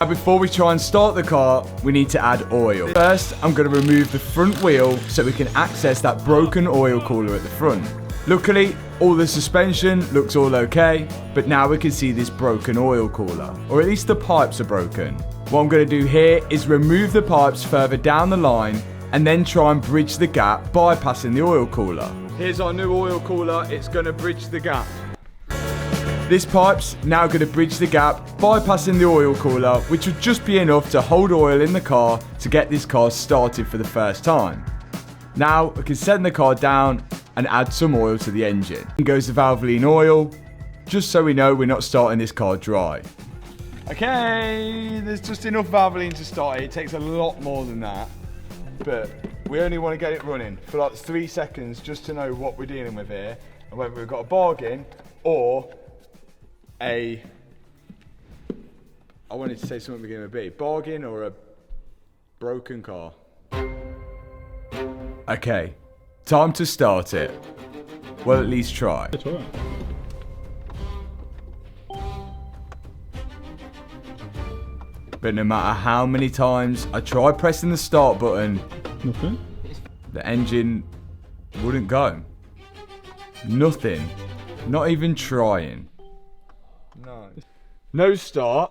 Now before we try and start the car, we need to add oil. First, I'm going to remove the front wheel so we can access that broken oil cooler at the front. Luckily, all the suspension looks all okay, but now we can see this broken oil cooler, or at least the pipes are broken. What I'm going to do here is remove the pipes further down the line and then try and bridge the gap bypassing the oil cooler. Here's our new oil cooler, it's going to bridge the gap. This pipe's now going to bridge the gap, bypassing the oil cooler, which would just be enough to hold oil in the car to get this car started for the first time. Now we can send the car down and add some oil to the engine. In goes the Valvoline oil, just so we know we're not starting this car dry. Okay, there's just enough Valvoline to start it. It takes a lot more than that, but we only want to get it running for like 3 seconds just to know what we're dealing with here and whether we've got a bargain or I wanted to say something beginning with B. Bargain or a broken car. Okay, time to start it. Well, at least try. It's alright. But no matter how many times I tried pressing the start button, Nothing. the engine wouldn't go. Nothing. Not even trying. No. No start.